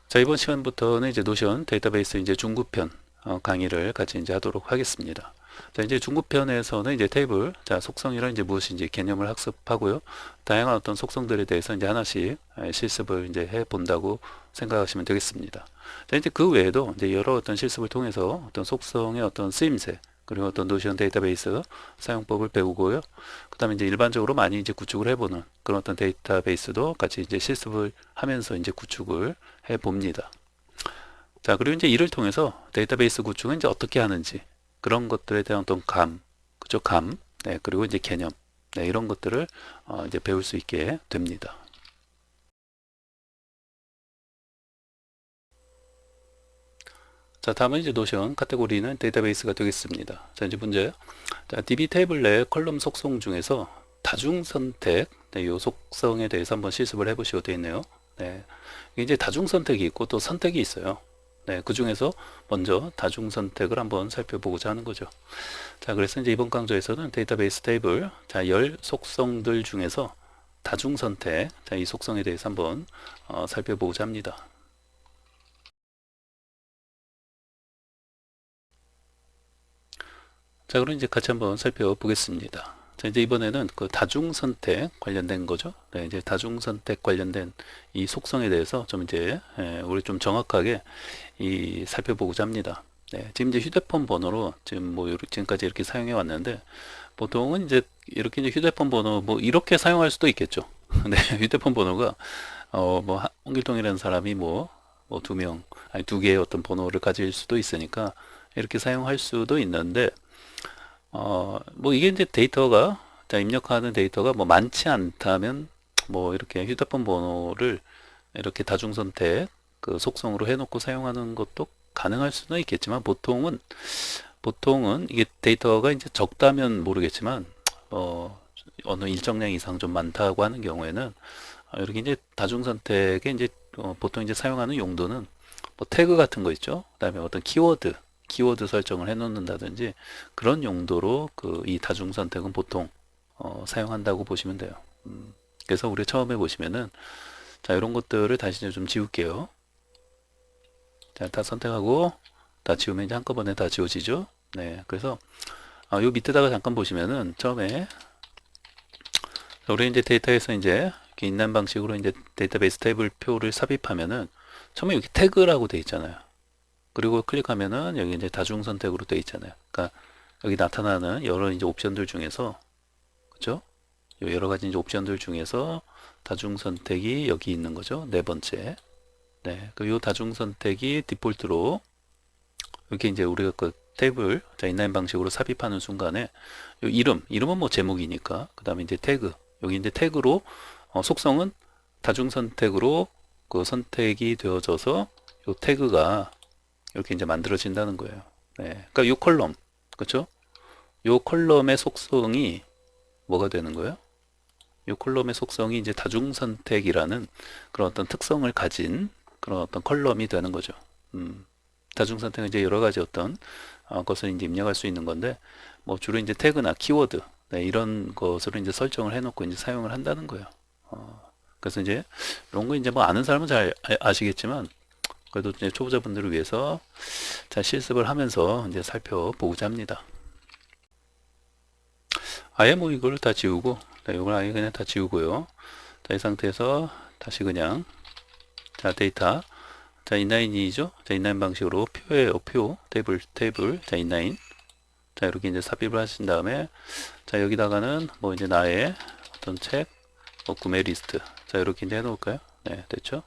자, 이번 시간부터는 이제 노션 데이터베이스 이제 중급편 강의를 같이 이제 하도록 하겠습니다. 자, 이제 중급편에서는 이제 테이블, 자, 속성이란 이제 무엇인지 개념을 학습하고요. 다양한 어떤 속성들에 대해서 이제 하나씩 실습을 이제 해 본다고 생각하시면 되겠습니다. 자, 이제 그 외에도 이제 여러 어떤 실습을 통해서 어떤 속성의 어떤 쓰임새, 그리고 어떤 노션 데이터베이스 사용법을 배우고요. 그 다음에 이제 일반적으로 많이 이제 구축을 해보는 그런 어떤 데이터베이스도 같이 이제 실습을 하면서 이제 구축을 해 봅니다. 자, 그리고 이제 이를 통해서 데이터베이스 구축은 이제 어떻게 하는지 그런 것들에 대한 어떤 감, 그죠? 감, 네, 그리고 이제 개념, 네, 이런 것들을 이제 배울 수 있게 됩니다. 자, 다음은 이제 노션 카테고리는 데이터베이스가 되겠습니다. 자, 이제 문제. 자, DB 테이블 내 컬럼 속성 중에서 다중 선택, 네, 요 속성에 대해서 한번 실습을 해보시고 되어 있네요. 네, 이게 이제 다중 선택이 있고 또 선택이 있어요. 네, 그 중에서 먼저 다중 선택을 한번 살펴보고자 하는 거죠. 자, 그래서 이제 이번 강좌에서는 데이터베이스 테이블, 자, 열 속성들 중에서 다중 선택, 자, 이 속성에 대해서 한번 살펴보고자 합니다. 자, 그럼 이제 같이 한번 살펴보겠습니다. 자, 이제 이번에는 그 다중 선택 관련된 거죠. 네, 이제 다중 선택 관련된 이 속성에 대해서 좀 이제 우리 좀 정확하게 살펴보고자 합니다. 네, 지금 이제 휴대폰 번호로 지금 뭐 지금까지 이렇게 사용해 왔는데 보통은 이제 이렇게 이제 휴대폰 번호 뭐 이렇게 사용할 수도 있겠죠. 네, 휴대폰 번호가 뭐 홍길동이라는 사람이 뭐 두 명 아니 두 개의 어떤 번호를 가질 수도 있으니까 이렇게 사용할 수도 있는데 뭐 이게 이제 데이터가 자, 입력하는 데이터가 뭐 많지 않다면 뭐 이렇게 휴대폰 번호를 이렇게 다중 선택 그 속성으로 해놓고 사용하는 것도 가능할 수는 있겠지만 보통은 이게 데이터가 이제 적다면 모르겠지만 어느 일정량 이상 좀 많다고 하는 경우에는 이렇게 이제 다중 선택에 이제 보통 이제 사용하는 용도는 뭐 태그 같은 거 있죠. 그다음에 어떤 키워드 설정을 해 놓는다든지 그런 용도로 그 이 다중 선택은 보통 사용한다고 보시면 돼요. 그래서 우리 처음에 보시면은 자, 이런 것들을 다시 좀 지울게요. 자, 다 선택하고 다 지우면 이제 한꺼번에 다 지워지죠. 네, 그래서 요 밑에다가 잠깐 보시면은 처음에 우리 이제 데이터에서 이제 이렇게 있는 방식으로 이제 데이터베이스 테이블 표를 삽입하면은 처음에 여기 태그라고 돼 있잖아요. 그리고 클릭하면은 여기 이제 다중 선택으로 돼 있잖아요. 그러니까 여기 나타나는 여러 이제 옵션들 중에서 그죠? 여러 가지 이제 옵션들 중에서 다중 선택이 여기 있는 거죠. 네 번째. 네, 그 요 다중 선택이 디폴트로 이렇게 이제 우리가 그 테이블 자 인라인 방식으로 삽입하는 순간에 요 이름은 뭐 제목이니까 그 다음에 이제 태그 여기 이제 태그로 속성은 다중 선택으로 그 선택이 되어져서 요 태그가 이렇게 이제 만들어진다는 거예요. 네, 그러니까 요 컬럼 그렇죠? 요 컬럼의 속성이 뭐가 되는 거예요? 요 컬럼의 속성이 이제 다중 선택이라는 그런 어떤 특성을 가진 그런 어떤 컬럼이 되는 거죠. 다중 선택은 이제 여러 가지 어떤 것을 이제 입력할 수 있는 건데 뭐 주로 이제 태그나 키워드 네, 이런 것으로 이제 설정을 해놓고 이제 사용을 한다는 거예요. 그래서 이제 이런 거 이제 뭐 아는 사람은 잘 아시겠지만 그래도 이제 초보자분들을 위해서 잘 실습을 하면서 이제 살펴보고자 합니다. 아예 뭐 이걸 다 지우고 네, 이걸 아예 그냥 다 지우고요. 자, 이 상태에서 다시 그냥 자 데이터 자 인라인이죠. 자 인라인 방식으로 표예요. 표 테이블 자 인라인 자 이렇게 이제 삽입을 하신 다음에 자 여기다가는 뭐 이제 나의 어떤 책 뭐 구매 리스트 자 이렇게 이제 해놓을까요? 네 됐죠.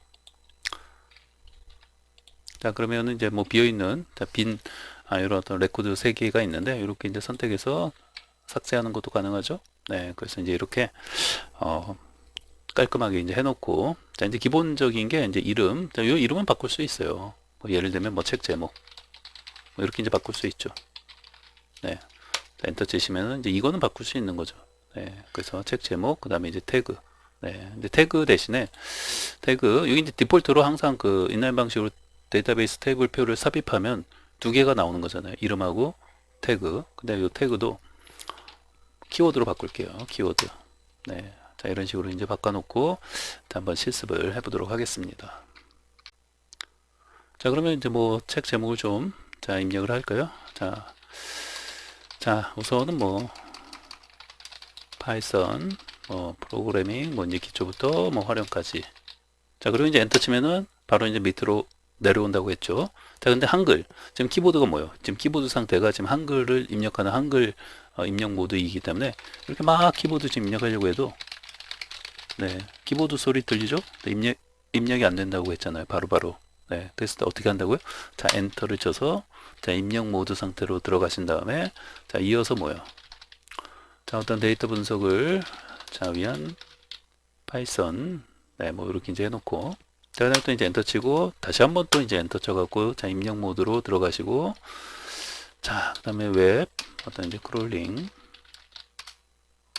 자 그러면은 이제 뭐 비어있는 이런 어떤 레코드 3개가 있는데 이렇게 이제 선택해서 삭제하는 것도 가능하죠. 네 그래서 이제 이렇게 깔끔하게 이제 해놓고 자 이제 기본적인 게 이제 이름 자, 요 이름은 바꿀 수 있어요. 뭐 예를 들면 뭐 책 제목 뭐 이렇게 이제 바꿀 수 있죠. 네 자, 엔터 치시면은 이제 이거는 바꿀 수 있는 거죠. 네 그래서 책 제목 그 다음에 이제 태그 네 근데 태그 대신에 태그 여기 이제 디폴트로 항상 그 인라인 방식으로 데이터베이스 테이블 표를 삽입하면 두 개가 나오는 거잖아요. 이름하고 태그 근데 이 태그도 키워드로 바꿀게요. 키워드 네 자 이런 식으로 이제 바꿔놓고 한번 실습을 해보도록 하겠습니다. 자, 그러면 이제 뭐 책 제목을 좀 자, 입력을 할까요? 자, 우선은 뭐 파이썬 뭐 프로그래밍 뭐 이제 기초부터 뭐 활용까지. 자, 그리고 이제 엔터 치면은 바로 이제 밑으로 내려온다고 했죠. 자, 근데 한글 지금 키보드가 뭐예요? 지금 키보드 상태가 지금 한글을 입력하는 한글 입력 모드이기 때문에 이렇게 막 키보드 지금 입력하려고 해도 네, 키보드 소리 들리죠? 네, 입력이 안 된다고 했잖아요. 바로바로. 네, 그래서 어떻게 한다고요? 자, 엔터를 쳐서 자, 입력 모드 상태로 들어가신 다음에 자, 이어서 뭐요? 자, 어떤 데이터 분석을 자, 위한 파이썬 네, 뭐 이렇게 이제 해놓고 자, 그다음에 또 이제 엔터 치고 다시 한번 또 이제 엔터 쳐갖고 자, 입력 모드로 들어가시고 자, 그다음에 웹 어떤 이제 크롤링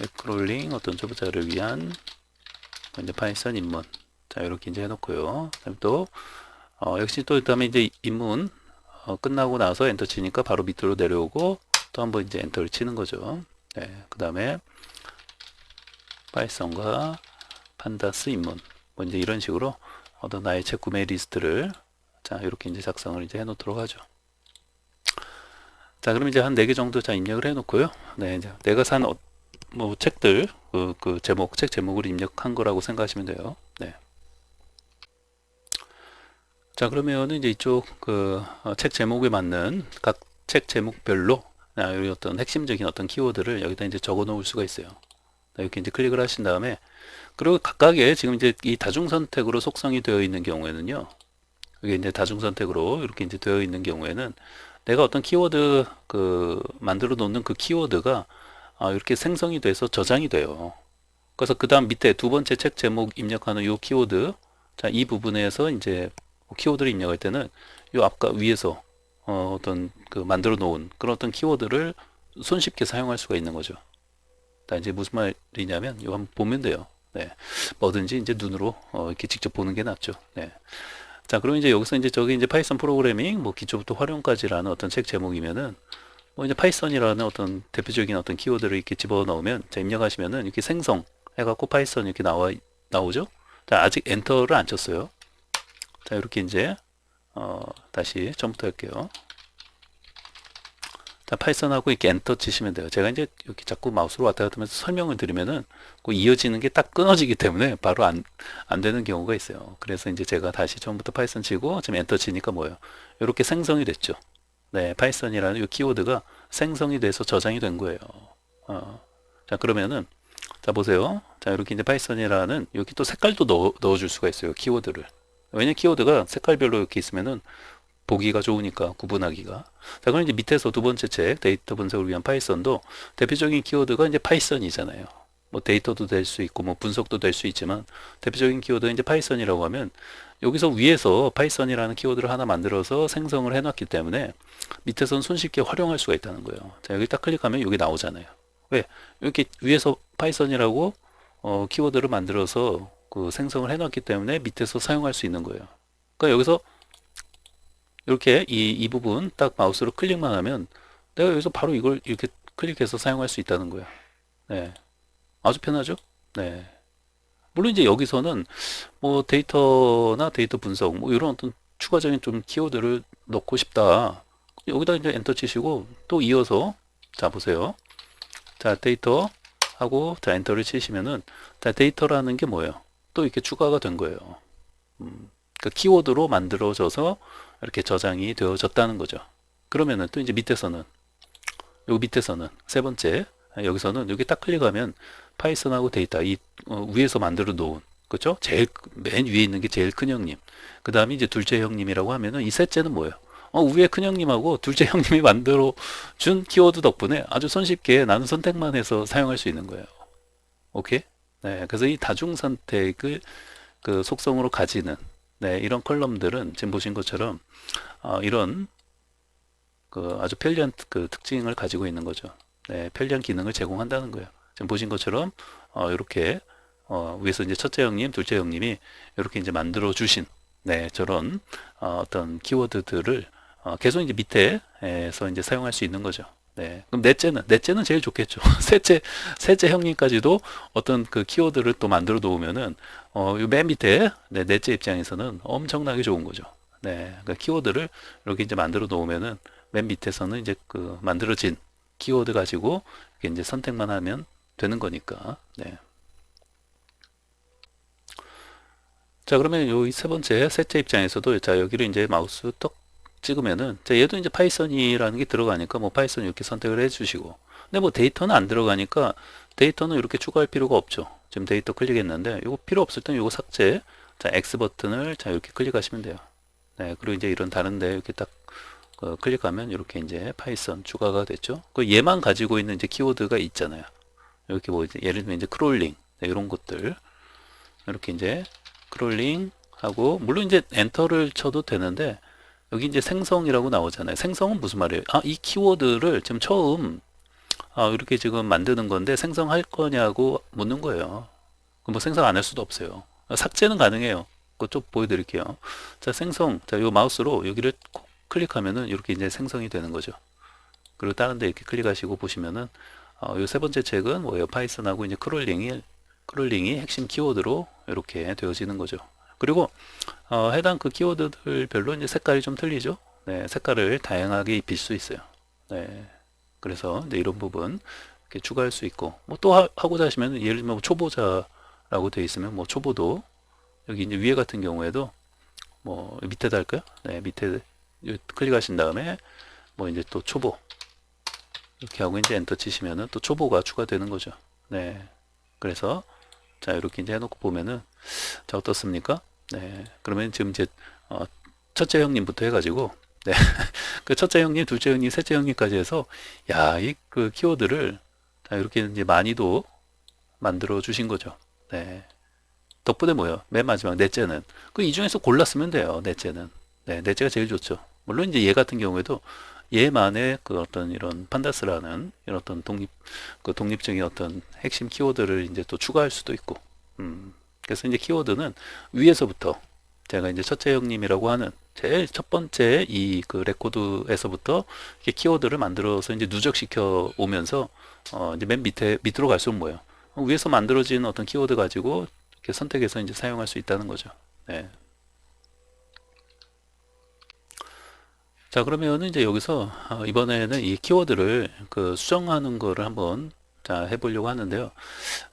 웹 크롤링 어떤 초보자를 위한 이제 파이썬 입문 자, 이렇게 이제 해놓고요. 그다음에 또 역시 또 그다음에 이제 입문 끝나고 나서 엔터 치니까 바로 밑으로 내려오고 또 한번 이제 엔터를 치는 거죠. 네, 그 다음에 파이썬과 판다스 입문 뭐 이제 이런 식으로 어떤 나의 책 구매 리스트를 자 이렇게 이제 작성을 이제 해놓도록 하죠. 자, 그럼 이제 한 4개 정도 자 입력을 해놓고요. 네, 이제 내가 산 뭐 책들 그 제목 책 제목을 입력한 거라고 생각하시면 돼요. 네. 자, 그러면은 이제 이쪽 그 책 제목에 맞는 각 책 제목별로 여기 어떤 핵심적인 어떤 키워드를 여기다 이제 적어 놓을 수가 있어요. 이렇게 이제 클릭을 하신 다음에 그리고 각각의 지금 이제 이 다중 선택으로 속성이 되어 있는 경우에는요. 이게 이제 다중 선택으로 이렇게 이제 되어 있는 경우에는 내가 어떤 키워드 그 만들어 놓는 그 키워드가 이렇게 생성이 돼서 저장이 돼요. 그래서 그 다음 밑에 두 번째 책 제목 입력하는 이 키워드 자, 이 부분에서 이제 키워드를 입력할 때는 이 앞과 위에서 어떤 그 만들어 놓은 그런 어떤 키워드를 손쉽게 사용할 수가 있는 거죠. 자, 이제 무슨 말이냐면 이거 한번 보면 돼요. 네. 뭐든지 이제 눈으로 이렇게 직접 보는 게 낫죠. 네. 자, 그럼 이제 여기서 이제 저기 이제 파이썬 프로그래밍 뭐 기초부터 활용까지라는 어떤 책 제목이면은 뭐 이제 파이썬이라는 어떤 대표적인 어떤 키워드를 이렇게 집어 넣으면 자, 입력하시면은 이렇게 생성 해갖고 파이썬 이렇게 나오죠. 자, 아직 엔터를 안 쳤어요. 자, 이렇게 이제 다시 처음부터 할게요. 자, 파이썬하고 이렇게 엔터 치시면 돼요. 제가 이제 이렇게 자꾸 마우스로 왔다 갔다 하면서 설명을 드리면은 그 이어지는 게 딱 끊어지기 때문에 바로 안 되는 경우가 있어요. 그래서 이제 제가 다시 처음부터 파이썬 치고 지금 엔터 치니까 뭐예요? 이렇게 생성이 됐죠. 네, 파이썬이라는 이 키워드가 생성이 돼서 저장이 된 거예요. 자, 그러면은 자, 보세요. 자, 이렇게 이제 파이썬이라는 여기 또 색깔도 넣어줄 수가 있어요. 키워드를. 왜냐면 키워드가 색깔별로 이렇게 있으면은 보기가 좋으니까 구분하기가. 자, 그럼 이제 밑에서 두 번째 책 데이터 분석을 위한 파이썬도 대표적인 키워드가 이제 파이썬이잖아요. 뭐 데이터도 될 수 있고 뭐 분석도 될 수 있지만 대표적인 키워드가 이제 파이썬이라고 하면 여기서 위에서 파이썬이라는 키워드를 하나 만들어서 생성을 해놨기 때문에 밑에서는 손쉽게 활용할 수가 있다는 거예요. 자, 여기 딱 클릭하면 여기 나오잖아요. 왜? 이렇게 위에서 파이썬이라고 키워드를 만들어서 그 생성을 해놨기 때문에 밑에서 사용할 수 있는 거예요. 그러니까 여기서 이렇게 이 부분 딱 마우스로 클릭만 하면 내가 여기서 바로 이걸 이렇게 클릭해서 사용할 수 있다는 거예요. 네. 아주 편하죠? 네. 물론 이제 여기서는 뭐 데이터나 데이터 분석 뭐 이런 어떤 추가적인 좀 키워드를 넣고 싶다. 여기다 이제 엔터 치시고 또 이어서 자, 보세요. 자, 데이터 하고 자, 엔터를 치시면은 자, 데이터라는 게 뭐예요? 또 이렇게 추가가 된 거예요. 그 키워드로 만들어져서 이렇게 저장이 되어졌다는 거죠. 그러면은 또 이제 밑에서는 여기 밑에서는 세 번째 여기서는 여기 딱 클릭하면 파이썬하고 데이터 이 위에서 만들어 놓은 그렇죠? 제일 맨 위에 있는 게 제일 큰 형님. 그 다음에 이제 둘째 형님이라고 하면은 이 셋째는 뭐예요? 위에 큰 형님하고 둘째 형님이 만들어 준 키워드 덕분에 아주 손쉽게 나는 선택만 해서 사용할 수 있는 거예요. 오케이? 네, 그래서 이 다중 선택을 그 속성으로 가지는 네, 이런 컬럼들은 지금 보신 것처럼 이런 그 아주 편리한 그 특징을 가지고 있는 거죠. 네, 편리한 기능을 제공한다는 거예요. 지금 보신 것처럼 이렇게 위에서 이제 첫째 형님, 둘째 형님이 이렇게 이제 만들어 주신 네, 저런 어떤 키워드들을 계속 이제 밑에서 이제 사용할 수 있는 거죠. 네, 그럼 넷째는 제일 좋겠죠. 셋째 형님까지도 어떤 그 키워드를 또 만들어 놓으면은 요 맨 밑에 네, 넷째 입장에서는 엄청나게 좋은 거죠. 네, 그러니까 키워드를 이렇게 이제 만들어 놓으면은 맨 밑에서는 이제 그 만들어진 키워드 가지고 이렇게 이제 선택만 하면 되는 거니까. 네. 자, 그러면 요 세 번째, 셋째 입장에서도 자, 여기를 이제 마우스 톡 찍으면은 자, 얘도 이제 파이썬이라는 게 들어가니까 뭐 파이썬 이렇게 선택을 해 주시고. 근데 뭐 데이터는 안 들어가니까 데이터는 이렇게 추가할 필요가 없죠. 지금 데이터 클릭했는데 요거 필요 없을 땐 요거 삭제. 자, X 버튼을 자, 이렇게 클릭하시면 돼요. 네, 그리고 이제 이런 다른데 이렇게 딱 클릭하면 이렇게 이제 파이썬 추가가 됐죠. 그 얘만 가지고 있는 이제 키워드가 있잖아요. 이렇게 뭐 이제 예를 들면 이제 크롤링 네, 이런 것들 이렇게 이제 크롤링 하고 물론 이제 엔터를 쳐도 되는데 여기 이제 생성이라고 나오잖아요. 생성은 무슨 말이에요? 아, 이 키워드를 지금 처음 이렇게 지금 만드는 건데 생성할 거냐고 묻는 거예요. 그럼 뭐 생성 안 할 수도 없어요. 삭제는 가능해요. 그거 좀 보여드릴게요. 자, 생성. 자, 요 마우스로 여기를 클릭하면은 이렇게 이제 생성이 되는 거죠. 그리고 다른 데 이렇게 클릭하시고 보시면은 요 세 번째 책은 뭐예요? 파이썬하고 이제 크롤링이 핵심 키워드로 이렇게 되어지는 거죠. 그리고 해당 그 키워드들별로 이제 색깔이 좀 틀리죠. 네, 색깔을 다양하게 입힐 수 있어요. 네, 그래서 이제 이런 부분 이렇게 추가할 수 있고 뭐 또 하고자 하시면 예를 들면 뭐 초보자라고 되어 있으면 뭐 초보도 여기 이제 위에 같은 경우에도 뭐 밑에다 할까요? 네, 밑에 클릭하신 다음에 뭐 이제 또 초보 이렇게 하고 이제 엔터 치시면은 또 초보가 추가되는 거죠. 네, 그래서 자 이렇게 이제 해놓고 보면은 자 어떻습니까? 네, 그러면 지금 이제 첫째 형님부터 해가지고 네, 그 첫째 형님, 둘째 형님, 셋째 형님까지 해서 야, 이 그 키워드를 자, 이렇게 이제 많이도 만들어 주신 거죠. 네, 덕분에 뭐예요? 맨 마지막 넷째는 그 이 중에서 골랐으면 돼요. 넷째는 네, 넷째가 제일 좋죠. 물론 이제 얘 같은 경우에도 얘만의 그 어떤 이런 판다스라는 이런 어떤 독립적인 어떤 핵심 키워드를 이제 또 추가할 수도 있고, 그래서 이제 키워드는 위에서부터 제가 이제 첫째 형님이라고 하는 제일 첫 번째 이 그 레코드에서부터 이렇게 키워드를 만들어서 이제 누적시켜 오면서 이제 맨 밑으로 갈수록 뭐예요? 위에서 만들어진 어떤 키워드 가지고 이렇게 선택해서 이제 사용할 수 있다는 거죠. 네. 자, 그러면은 이제 여기서 이번에는 이 키워드를 그 수정하는 거를 한번 자 해보려고 하는데요.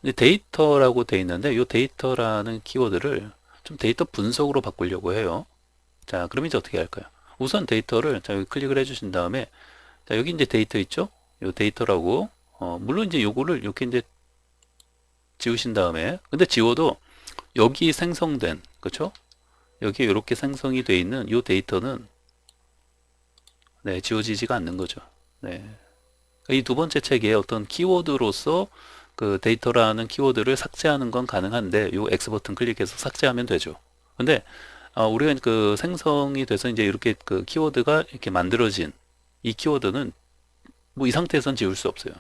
이제 데이터라고 돼 있는데 이 데이터라는 키워드를 좀 데이터 분석으로 바꾸려고 해요. 자, 그럼 이제 어떻게 할까요? 우선 데이터를 자 여기 클릭을 해주신 다음에 자 여기 이제 데이터 있죠? 이 데이터라고 물론 이제 요거를 이렇게 이제 지우신 다음에 근데 지워도 여기 생성된 그렇죠? 여기 이렇게 생성이 돼 있는 이 데이터는 네, 지워지지가 않는 거죠. 네. 이 두 번째 책에 어떤 키워드로서 그 데이터라는 키워드를 삭제하는 건 가능한데 요 X 버튼 클릭해서 삭제하면 되죠. 근데 우리가 그 생성이 돼서 이제 이렇게 그 키워드가 이렇게 만들어진 이 키워드는 뭐 이 상태에선 지울 수 없어요.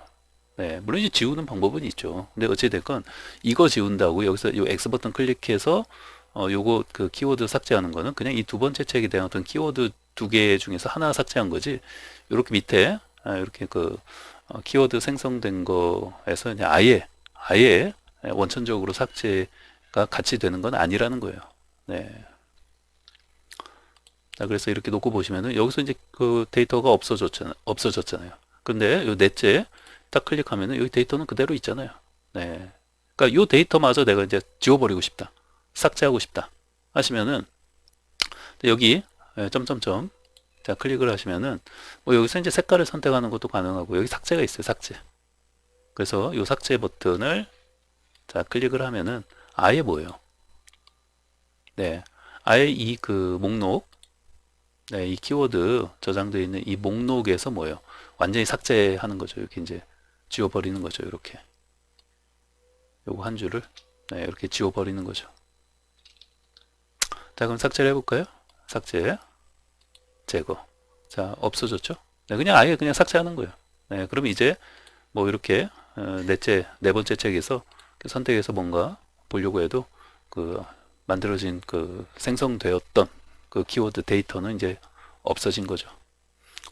네, 물론 이제 지우는 방법은 있죠. 근데 어찌됐건 이거 지운다고 여기서 요 X 버튼 클릭해서 요거 그 키워드 삭제하는 거는 그냥 이 두 번째 책에 대한 어떤 키워드 두 개 중에서 하나 삭제한 거지. 이렇게 밑에 이렇게 그 키워드 생성된 거에서 그냥 아예 원천적으로 삭제가 같이 되는 건 아니라는 거예요. 네. 자, 그래서 이렇게 놓고 보시면은 여기서 이제 그 데이터가 없어졌잖아요. 근데 요 넷째 딱 클릭하면은 여기 데이터는 그대로 있잖아요. 네. 그러니까 요 데이터마저 내가 이제 지워버리고 싶다. 삭제하고 싶다. 하시면은 여기 점점점 자 클릭을 하시면은 뭐 여기서 이제 색깔을 선택하는 것도 가능하고 여기 삭제가 있어요. 삭제. 그래서 요 삭제 버튼을 자 클릭을 하면은 아예 뭐예요? 네. 아예 이 그 목록 네, 이 키워드 저장되어 있는 이 목록에서 뭐예요? 완전히 삭제하는 거죠. 이렇게 이제 지워버리는 거죠. 이렇게. 요거 한 줄을 네, 이렇게 지워버리는 거죠. 자, 그럼 삭제를 해볼까요? 삭제, 제거. 자, 없어졌죠? 네, 그냥 아예 그냥 삭제하는 거예요. 네, 그럼 이제 뭐 이렇게 네 번째 책에서 선택해서 뭔가 보려고 해도 그 만들어진 그 생성되었던 그 키워드 데이터는 이제 없어진 거죠.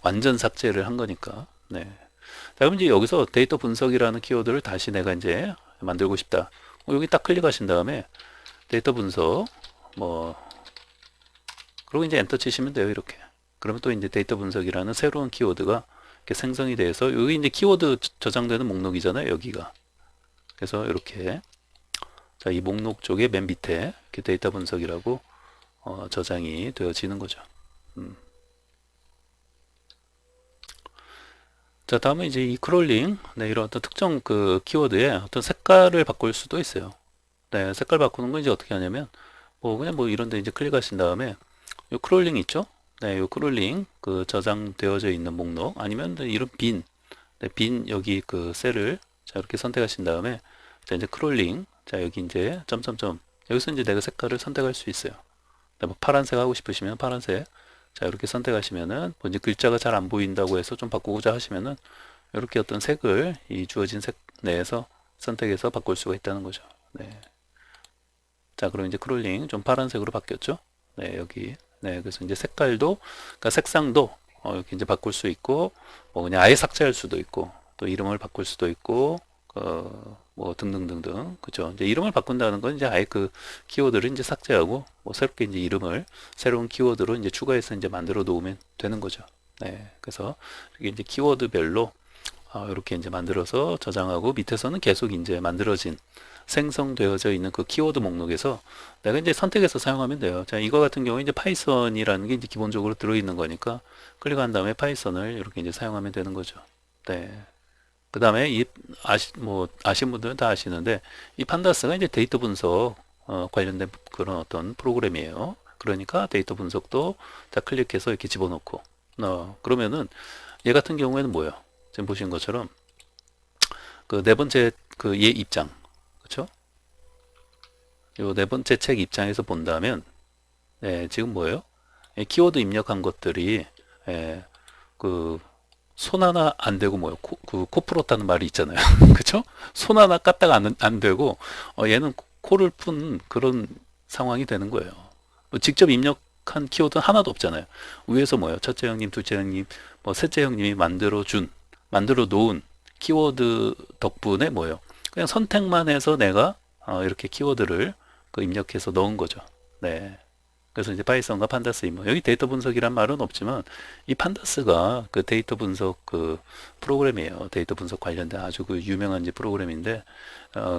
완전 삭제를 한 거니까. 네. 자, 그럼 이제 여기서 데이터 분석이라는 키워드를 다시 내가 이제 만들고 싶다. 여기 딱 클릭하신 다음에 데이터 분석, 뭐, 그리고 이제 엔터 치시면 돼요. 이렇게. 그러면 또 이제 데이터 분석이라는 새로운 키워드가 이렇게 생성이 돼서 여기 이제 키워드 저장되는 목록이잖아요. 여기가. 그래서 이렇게 자, 이 목록 쪽에 맨 밑에 이렇게 데이터 분석이라고 저장이 되어지는 거죠. 자, 다음은 이제 이 크롤링, 네, 이런 어떤 특정 그 키워드의 어떤 색깔을 바꿀 수도 있어요. 네, 색깔 바꾸는 건 이제 어떻게 하냐면, 뭐, 그냥 뭐 이런 데 이제 클릭하신 다음에, 요 크롤링 있죠? 네, 요 크롤링, 그 저장되어져 있는 목록, 아니면 이런 빈, 네, 빈 여기 그 셀을, 자, 이렇게 선택하신 다음에, 자, 이제 크롤링, 자, 여기 이제 점점점, 여기서 이제 내가 색깔을 선택할 수 있어요. 네, 뭐 파란색 하고 싶으시면 파란색, 자, 이렇게 선택하시면은, 뭐 이제 글자가 잘 안 보인다고 해서 좀 바꾸고자 하시면은, 이렇게 어떤 색을 이 주어진 색 내에서 선택해서 바꿀 수가 있다는 거죠. 네. 자, 그럼 이제 크롤링 좀 파란색으로 바뀌었죠? 네, 여기. 네, 그래서 이제 색깔도, 그러니까 색상도 이렇게 이제 바꿀 수 있고, 뭐 그냥 아예 삭제할 수도 있고, 또 이름을 바꿀 수도 있고, 뭐 등등등등, 그죠? 이제 이름을 바꾼다는 건 이제 아예 그 키워드를 이제 삭제하고, 뭐 새롭게 이제 이름을 새로운 키워드로 이제 추가해서 이제 만들어 놓으면 되는 거죠. 네, 그래서 이게 이제 키워드별로 이렇게 이제 만들어서 저장하고 밑에서는 계속 이제 만들어진 생성되어져 있는 그 키워드 목록에서 내가 이제 선택해서 사용하면 돼요. 자, 이거 같은 경우에 이제 파이썬이라는 게 이제 기본적으로 들어있는 거니까 클릭한 다음에 파이썬을 이렇게 이제 사용하면 되는 거죠. 네. 그 다음에 뭐 아신 분들은 다 아시는데 이 판다스가 이제 데이터 분석 관련된 그런 어떤 프로그램이에요. 그러니까 데이터 분석도 자 클릭해서 이렇게 집어넣고 그러면은 얘 같은 경우에는 뭐예요? 지금 보신 것처럼 그 네 번째 그 얘 입장, 그렇죠? 요 네 번째 책 입장에서 본다면 지금 뭐예요? 키워드 입력한 것들이 그 손 하나 안 대고 뭐예요? 코 풀었다는 말이 있잖아요. 그쵸? 손 하나 까딱 안 되고 얘는 코를 푼 그런 상황이 되는 거예요. 뭐 직접 입력한 키워드는 하나도 없잖아요. 위에서 뭐예요? 첫째 형님, 둘째 형님, 뭐 셋째 형님이 만들어 놓은 키워드 덕분에 뭐예요? 그냥 선택만 해서 내가 이렇게 키워드를 그 입력해서 넣은 거죠. 네. 그래서 이제 파이썬과 판다스 임무. 여기 데이터 분석이란 말은 없지만 이 판다스가 그 데이터 분석 그 프로그램이에요. 데이터 분석 관련된 아주 그 유명한 이제 프로그램인데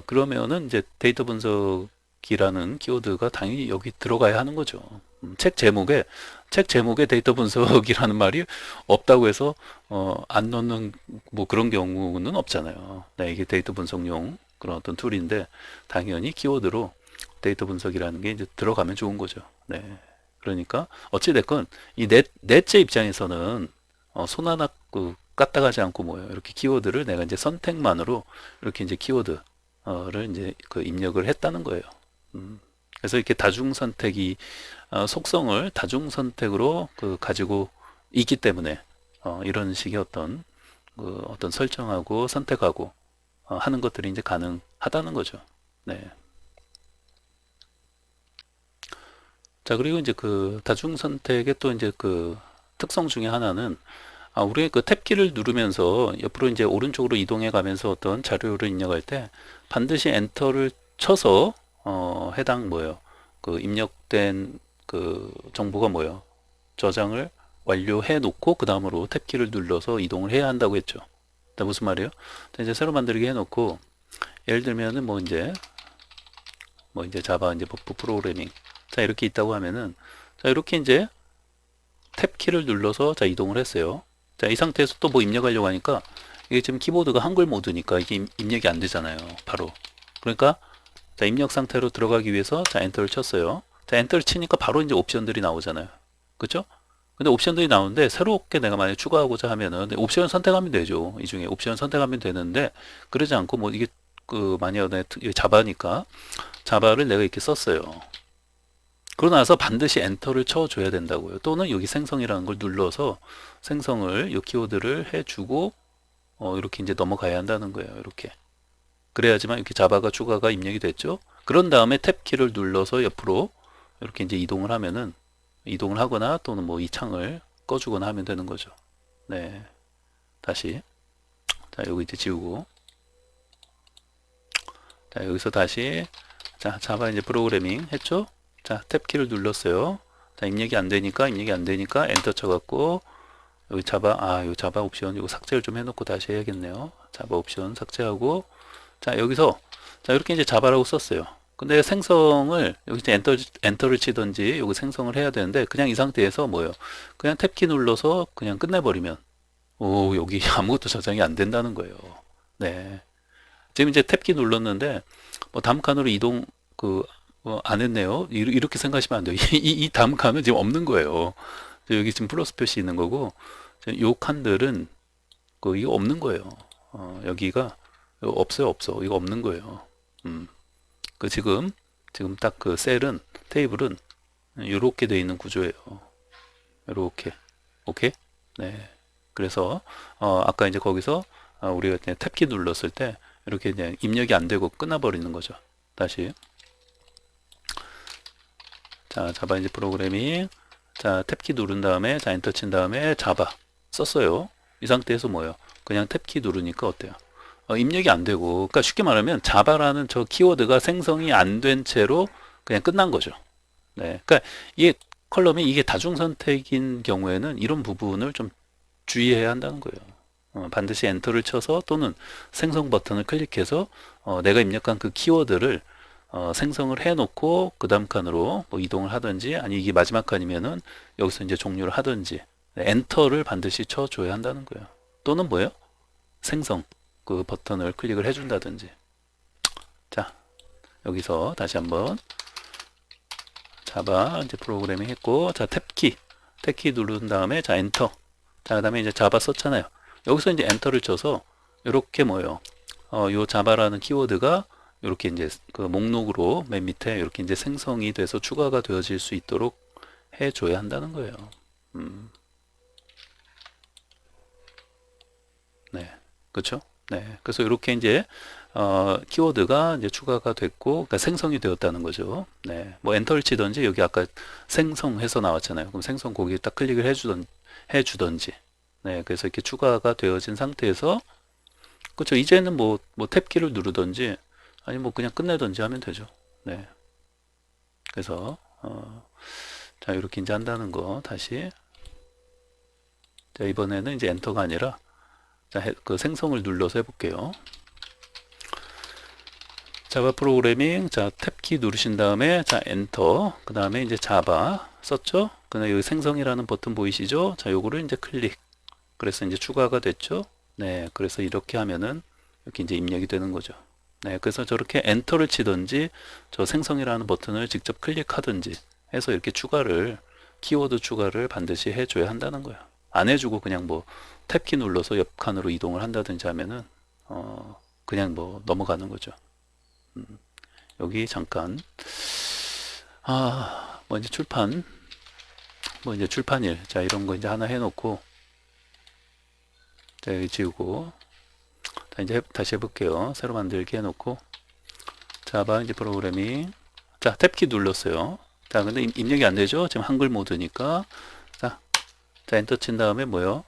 그러면은 이제 데이터 분석이라는 키워드가 당연히 여기 들어가야 하는 거죠. 책 제목에 데이터 분석이라는 말이 없다고 해서 안 넣는 뭐 그런 경우는 없잖아요. 네, 이게 데이터 분석용 그런 어떤 툴인데 당연히 키워드로 데이터 분석이라는 게 이제 들어가면 좋은 거죠. 네. 그러니까 어찌됐건 이 넷째 입장에서는 손 하나 까딱하지 않고 뭐예요. 이렇게 키워드를 내가 이제 선택만으로 이렇게 이제 키워드를 이제 그 입력을 했다는 거예요. 그래서 이렇게 다중 선택이 속성을 다중 선택으로 그 가지고 있기 때문에 이런 식의 어떤 설정하고 선택하고 하는 것들이 이제 가능하다는 거죠. 네. 자, 그리고 이제 그 다중 선택의 또 이제 그 특성 중에 하나는 우리 그 탭키를 누르면서 옆으로 이제 오른쪽으로 이동해 가면서 어떤 자료를 입력할 때 반드시 엔터를 쳐서 해당 뭐예요? 그 입력된 그 정보가 뭐예요? 저장을 완료해 놓고 그 다음으로 탭키를 눌러서 이동을 해야 한다고 했죠. 자, 무슨 말이에요? 자, 이제 새로 만들기 해 놓고 예를 들면은 뭐 이제 자바 이제 버프 프로그래밍 자 이렇게 있다고 하면은 자 이렇게 이제 탭 키를 눌러서 자 이동을 했어요. 자 이 상태에서 또 뭐 입력하려고 하니까 이게 지금 키보드가 한글 모드니까 이게 입력이 안 되잖아요. 바로. 그러니까 자 입력 상태로 들어가기 위해서 자 엔터를 쳤어요. 자 엔터를 치니까 바로 이제 옵션들이 나오잖아요. 그죠? 근데 옵션들이 나오는데 새롭게 내가 만약에 추가하고자 하면은 옵션 선택하면 되죠. 이 중에 옵션 선택하면 되는데 그러지 않고 뭐 이게 그 만약에 자바니까 자바를 내가 이렇게 썼어요. 그러고 나서 반드시 엔터를 쳐줘야 된다고요. 또는 여기 생성이라는 걸 눌러서 생성을 이 키워드를 해주고 이렇게 이제 넘어가야 한다는 거예요. 이렇게 그래야지만 이렇게 자바가 추가가 입력이 됐죠. 그런 다음에 탭 키를 눌러서 옆으로 이렇게 이제 이동을 하거나 또는 뭐 이 창을 꺼주거나 하면 되는 거죠. 네, 다시 자 여기 이제 지우고 자 여기서 다시 자 자바 이제 프로그래밍 했죠. 자, 탭키를 눌렀어요. 자, 입력이 안 되니까 엔터 쳐갖고 여기 요 자바 옵션 이거 삭제를 좀 해놓고 다시 해야겠네요. 자바 옵션 삭제하고 자, 여기서 자, 이렇게 이제 자바라고 썼어요. 근데 생성을 여기 이제 엔터를 치든지 여기 생성을 해야 되는데 그냥 이 상태에서 뭐예요? 그냥 탭키 눌러서 그냥 끝내버리면 오, 여기 아무것도 저장이 안 된다는 거예요. 네. 지금 이제 탭키 눌렀는데 뭐 다음 칸으로 이동 안 했네요. 이렇게 생각하시면 안 돼요. 이 다음 칸은 지금 없는 거예요. 여기 지금 플러스 표시 있는 거고 요 칸들은 이거 없는 거예요. 여기가 없어요, 없어. 이거 없는 거예요. 지금 딱 그 셀은 테이블은 이렇게 돼 있는 구조예요. 이렇게 오케이. 네. 그래서 아까 이제 거기서 우리가 그냥 탭키 눌렀을 때 이렇게 그냥 입력이 안 되고 끝나버리는 거죠. 다시 자, 자바 이제 프로그래밍 자, 탭키 누른 다음에 자, 엔터 친 다음에 자바 썼어요. 이 상태에서 뭐예요? 그냥 탭키 누르니까 어때요? 입력이 안 되고, 그러니까 쉽게 말하면 자바라는 저 키워드가 생성이 안 된 채로 그냥 끝난 거죠. 네, 그러니까 이게 컬럼이 이게 다중 선택인 경우에는 이런 부분을 좀 주의해야 한다는 거예요. 반드시 엔터를 쳐서 또는 생성 버튼을 클릭해서 내가 입력한 그 키워드를 생성을 해놓고 그 다음 칸으로 뭐 이동을 하든지 아니 이게 마지막 칸이면은 여기서 이제 종료를 하든지 엔터를 반드시 쳐줘야 한다는 거예요. 또는 뭐예요? 생성 그 버튼을 클릭을 해준다든지. 자, 여기서 다시 한번 자바 이제 프로그래밍 했고 자 탭키 누른 다음에 자 엔터 자 그 다음에 이제 자바 썼잖아요. 여기서 이제 엔터를 쳐서 이렇게 뭐예요? 요 자바라는 키워드가 이렇게 이제 그 목록으로 맨 밑에 이렇게 이제 생성이 돼서 추가가 되어질 수 있도록 해줘야 한다는 거예요. 네, 그렇죠? 네, 그래서 이렇게 이제 키워드가 이제 추가가 됐고, 그러니까 생성이 되었다는 거죠. 네, 뭐 엔터를 치든지 여기 아까 생성해서 나왔잖아요. 그럼 생성 거기에 딱 클릭을 해주던지. 네, 그래서 이렇게 추가가 되어진 상태에서 그렇죠. 이제는 뭐 탭키를 누르든지 아니 뭐 그냥 끝내든지 하면 되죠. 네, 그래서 자 이렇게 이제 한다는 거 다시 자 이번에는 이제 엔터가 아니라 자, 그 생성을 눌러서 해볼게요. 자바 프로그래밍, 자, 탭키 누르신 다음에, 자, 엔터. 그 다음에 이제 자바 썼죠? 그 다음에 여기 생성이라는 버튼 보이시죠? 자, 요거를 이제 클릭. 그래서 이제 추가가 됐죠? 네, 그래서 이렇게 하면은 이렇게 이제 입력이 되는 거죠. 네, 그래서 저렇게 엔터를 치든지 저 생성이라는 버튼을 직접 클릭하든지 해서 이렇게 키워드 추가를 반드시 해줘야 한다는 거예요. 안 해주고 그냥 뭐 탭키 눌러서 옆 칸으로 이동을 한다든지 하면은 그냥 뭐 넘어가는 거죠. 여기 잠깐 뭐 이제 출판일 자 이런 거 이제 하나 해놓고 자 여기 지우고 자 이제 다시 해볼게요. 새로 만들기 해놓고 자바 이제 프로그래밍 자 탭키 눌렀어요. 자 근데 입력이 안 되죠? 지금 한글 모드니까 자 엔터 친 다음에 뭐요?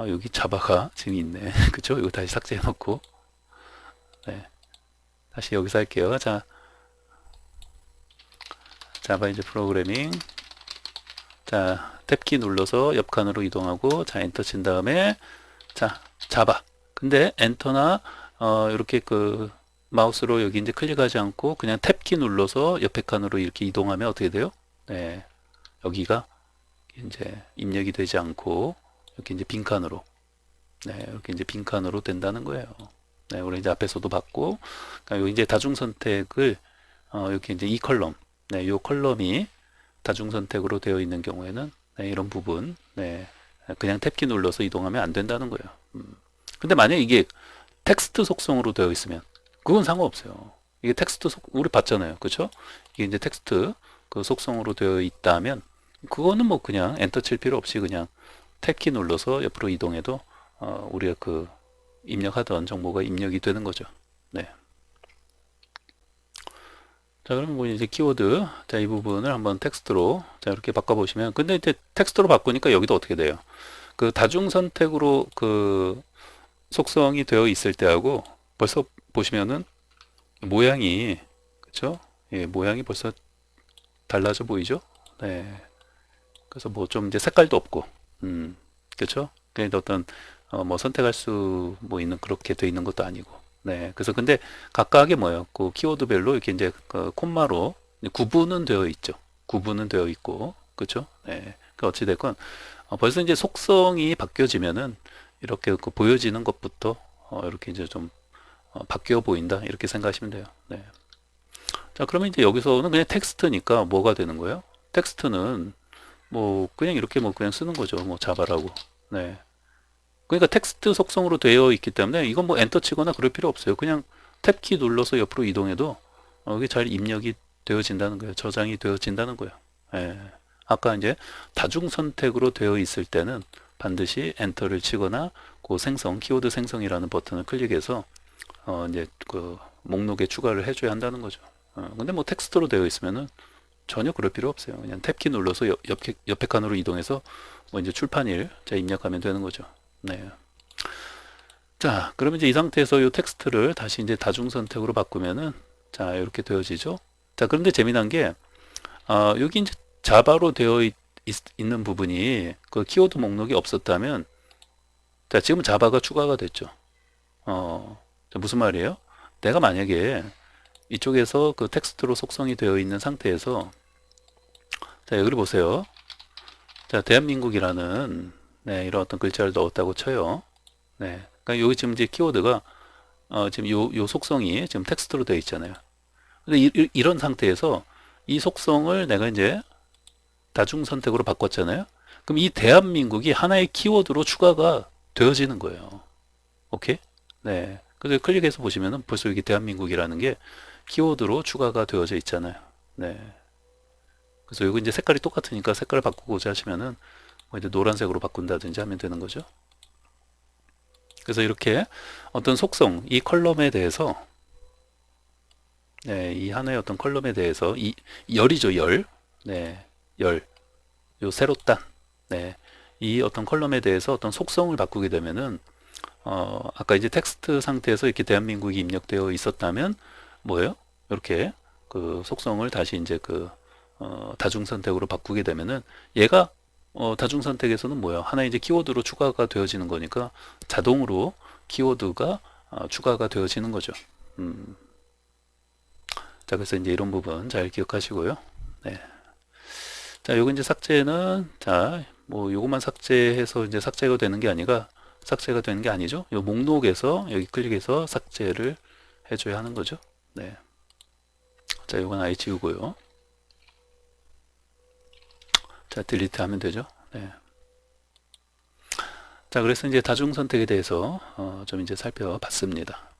여기 자바가 지금 있네. 그쵸? 이거 다시 삭제해 놓고 네. 다시 여기서 할게요. 자 자바 이제 프로그래밍 자 탭키 눌러서 옆 칸으로 이동하고 자 엔터 친 다음에 자 자바 근데 엔터나 이렇게 그 마우스로 여기 이제 클릭하지 않고 그냥 탭키 눌러서 옆에 칸으로 이렇게 이동하면 어떻게 돼요? 네 여기가 이제 입력이 되지 않고 이렇게 이제 빈칸으로 네 이렇게 이제 빈칸으로 된다는 거예요. 네 우리 이제 앞에서도 봤고 그러니까 이제 다중 선택을 이렇게 이제 이 컬럼 네 요 컬럼이 다중 선택으로 되어 있는 경우에는 네, 이런 부분 네 그냥 탭키 눌러서 이동하면 안 된다는 거예요. 근데 만약에 이게 텍스트 속성으로 되어 있으면 그건 상관없어요. 이게 텍스트 우리 봤잖아요. 그쵸? 이게 이제 텍스트 그 속성으로 되어 있다면 그거는 뭐 그냥 엔터 칠 필요 없이 그냥 탭키 눌러서 옆으로 이동해도 우리가 그 입력하던 정보가 입력이 되는 거죠. 네. 자, 그러면 뭐 이제 키워드 자, 이 부분을 한번 텍스트로 자, 이렇게 바꿔 보시면 근데 이제 텍스트로 바꾸니까 여기도 어떻게 돼요? 그 다중 선택으로 그 속성이 되어 있을 때하고 벌써 보시면은 모양이 그쵸? 예, 모양이 벌써 달라져 보이죠? 네. 그래서 뭐 좀 이제 색깔도 없고, 그렇죠? 그러니까 어떤 뭐 선택할 수 뭐 있는 그렇게 돼 있는 것도 아니고, 네. 그래서 근데 각각의 뭐예요? 그 키워드별로 이렇게 이제 그 콤마로 구분은 되어 있죠. 구분은 되어 있고, 그렇죠? 네. 그 어찌 됐건 벌써 이제 속성이 바뀌어지면은 이렇게 그 보여지는 것부터 이렇게 이제 좀 바뀌어 보인다 이렇게 생각하시면 돼요. 네. 자, 그러면 이제 여기서는 그냥 텍스트니까 뭐가 되는 거예요? 텍스트는 뭐 그냥 이렇게 뭐 그냥 쓰는 거죠. 뭐 자바라고. 네. 그러니까 텍스트 속성으로 되어 있기 때문에 이건 뭐 엔터 치거나 그럴 필요 없어요. 그냥 탭키 눌러서 옆으로 이동해도 이게 잘 입력이 되어진다는 거예요. 저장이 되어진다는 거예요. 예. 아까 이제 다중 선택으로 되어 있을 때는 반드시 엔터를 치거나 그 생성, 키워드 생성이라는 버튼을 클릭해서 이제 그 목록에 추가를 해줘야 한다는 거죠. 근데 뭐 텍스트로 되어 있으면은 전혀 그럴 필요 없어요. 그냥 탭키 눌러서 옆에 칸으로 이동해서 뭐 이제 출판일 자 입력하면 되는 거죠. 네. 자, 그러면 이제 이 상태에서 이 텍스트를 다시 이제 다중 선택으로 바꾸면은 자, 이렇게 되어지죠. 자, 그런데 재미난 게 여기 이제 자바로 되어 있는 부분이 그 키워드 목록이 없었다면 자, 지금 자바가 추가가 됐죠. 자, 무슨 말이에요? 내가 만약에 이쪽에서 그 텍스트로 속성이 되어 있는 상태에서 자, 여기를 보세요. 자, 대한민국이라는 네, 이런 어떤 글자를 넣었다고 쳐요. 네. 그러니까 여기 지금 이제 키워드가 지금 요 속성이 지금 텍스트로 되어 있잖아요. 근데 이런 상태에서 이 속성을 내가 이제 다중 선택으로 바꿨잖아요. 그럼 이 대한민국이 하나의 키워드로 추가가 되어지는 거예요. 오케이? 네. 그래서 클릭해서 보시면은 벌써 여기 대한민국이라는 게 키워드로 추가가 되어져 있잖아요. 네. 그래서 여기 이제 색깔이 똑같으니까 색깔을 바꾸고자 하시면은 뭐 이제 노란색으로 바꾼다든지 하면 되는 거죠. 그래서 이렇게 어떤 속성, 이 컬럼에 대해서 네, 이 하나의 어떤 컬럼에 대해서 이 열이죠, 열. 네, 열. 요 세로단. 네. 이 어떤 컬럼에 대해서 어떤 속성을 바꾸게 되면은 아까 이제 텍스트 상태에서 이렇게 대한민국이 입력되어 있었다면 뭐예요? 이렇게 그 속성을 다시 이제 그 다중 선택으로 바꾸게 되면은 얘가 다중 선택에서는 뭐야? 하나의 이제 키워드로 추가가 되어지는 거니까 자동으로 키워드가 추가가 되어지는 거죠. 자, 그래서 이제 이런 부분 잘 기억하시고요. 네. 자, 요거 이제 삭제는 자, 뭐 요것만 삭제해서 이제 삭제가 되는 게 아니라 삭제가 되는 게 아니죠. 요 목록에서 여기 클릭해서 삭제를 해줘야 하는 거죠. 네. 자, 요건 아예 지우고요. 자, 딜리트 하면 되죠. 네. 자, 그래서 이제 다중 선택에 대해서 좀 이제 살펴봤습니다.